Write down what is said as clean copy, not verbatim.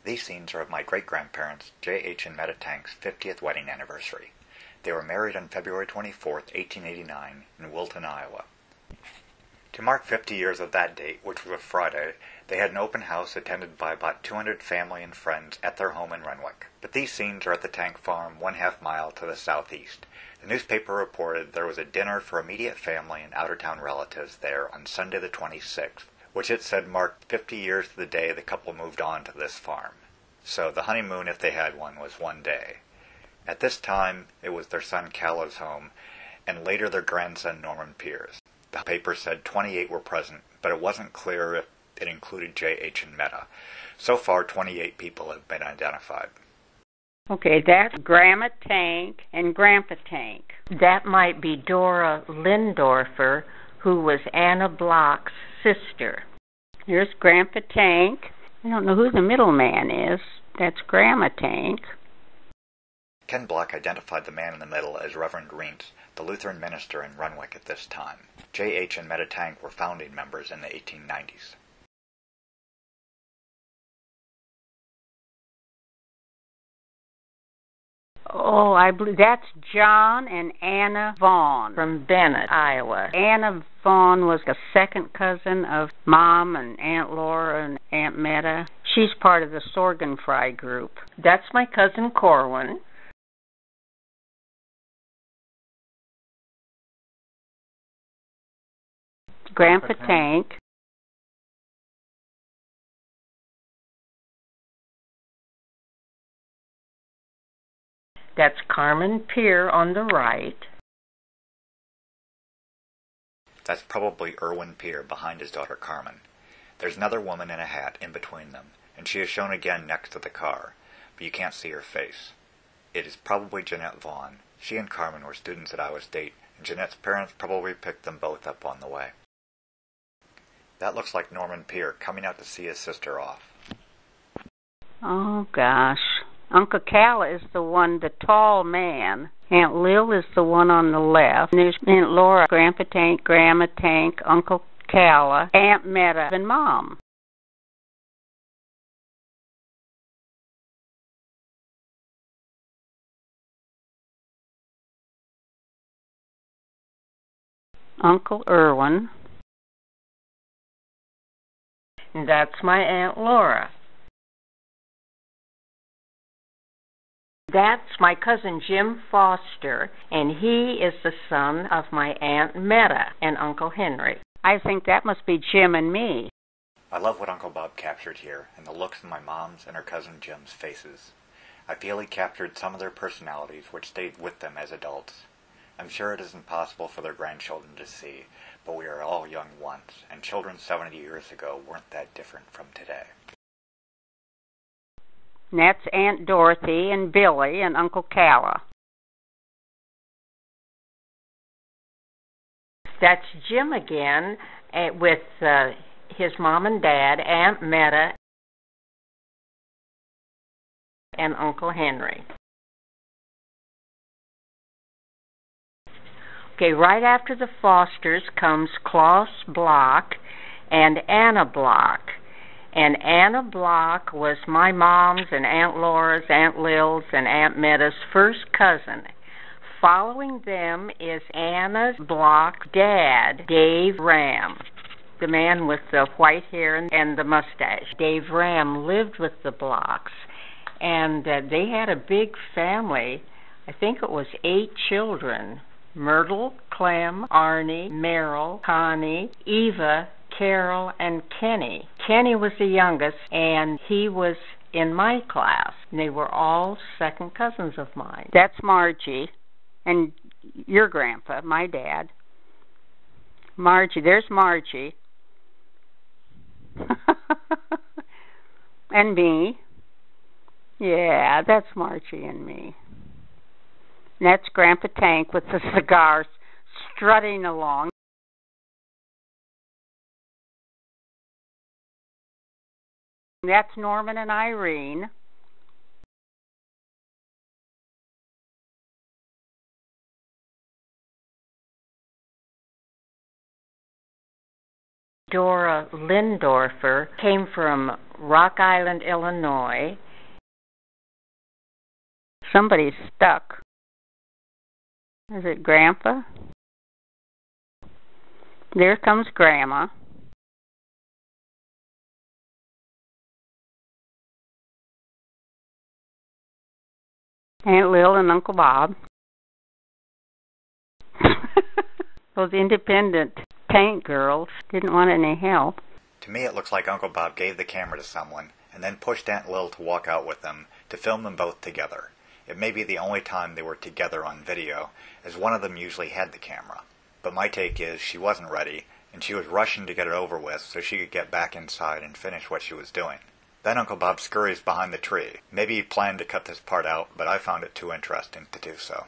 These scenes are of my great-grandparents, J.H. and Meta Tanck's 50th wedding anniversary. They were married on February 24, 1889, in Wilton, Iowa. To mark 50 years of that date, which was a Friday, they had an open house attended by about 200 family and friends at their home in Renwick. But these scenes are at the Tanck farm 1/2 mile to the southeast. The newspaper reported there was a dinner for immediate family and out-of-town relatives there on Sunday the 26th, which it said marked 50 years to the day the couple moved on to this farm. So the honeymoon, if they had one, was one day. At this time, it was their son Calla's home, and later their grandson Norman Pier's. The paper said 28 were present, but it wasn't clear if it included J.H. and Meta. So far, 28 people have been identified. Okay, that's Grandma Tanck and Grandpa Tanck. That might be Dora Lindorfer, who was Anna Block's sister. Here's Grandpa Tanck. I don't know who the middleman is. That's Grandma Tanck. Ken Block identified the man in the middle as Reverend Reentz, the Lutheran minister in Renwick at this time. J.H. and Meta Tanck were founding members in the 1890s. Oh, I believe that's John and Anna Vaughn from Bennett, Iowa. Anna Vaughn was a second cousin of Mom and Aunt Laura and Aunt Meta. She's part of the Sorgenfrei group. That's my cousin Corwin. Grandpa Tanck. That's Carmen Peer on the right. That's probably Irwin Peer behind his daughter Carmen. There's another woman in a hat in between them, and she is shown again next to the car, but you can't see her face. It is probably Jeanette Vaughn. She and Carmen were students at Iowa State, and Jeanette's parents probably picked them both up on the way. That looks like Norman Peer coming out to see his sister off. Oh, gosh. Uncle Calla is the one, the tall man. Aunt Lil is the one on the left. And there's Aunt Laura, Grandpa Tanck, Grandma Tanck, Uncle Calla, Aunt Meta, and Mom. Uncle Irwin. And that's my Aunt Laura. That's my cousin Jim Foster, and he is the son of my Aunt Meta and Uncle Henry. I think that must be Jim and me. I love what Uncle Bob captured here, and the looks in my mom's and her cousin Jim's faces. I feel he captured some of their personalities which stayed with them as adults. I'm sure it isn't possible for their grandchildren to see, but we are all young once, and children 70 years ago weren't that different from today. And that's Aunt Dorothy and Billy and Uncle Calla. That's Jim again with his mom and dad, Aunt Meta, and Uncle Henry. Okay, right after the Fosters comes Klaus Block and Anna Block. And Anna Block was my mom's and Aunt Laura's, Aunt Lil's, and Aunt Meta's first cousin. Following them is Anna Block's dad, Dave Ram, the man with the white hair and the mustache. Dave Ram lived with the Blocks, and they had a big family. I think it was 8 children. Myrtle, Clem, Arnie, Merrill, Connie, Eva, Carol, and Kenny. Kenny was the youngest, and he was in my class. And they were all second cousins of mine. That's Margie, and your grandpa, my dad. Margie, there's Margie. And me. Yeah, that's Margie and me. And that's Grandpa Tanck with the cigars strutting along. That's Norman and Irene. Dora Lindorfer came from Rock Island, Illinois. Somebody's stuck. Is it Grandpa? There comes Grandma. Aunt Lil and Uncle Bob. Those independent Tanck girls didn't want any help. To me, it looks like Uncle Bob gave the camera to someone and then pushed Aunt Lil to walk out with them to film them both together. It may be the only time they were together on video, as one of them usually had the camera. But my take is she wasn't ready, and she was rushing to get it over with so she could get back inside and finish what she was doing. Then Uncle Bob scurries behind the tree. Maybe he planned to cut this part out, but I found it too interesting to do so.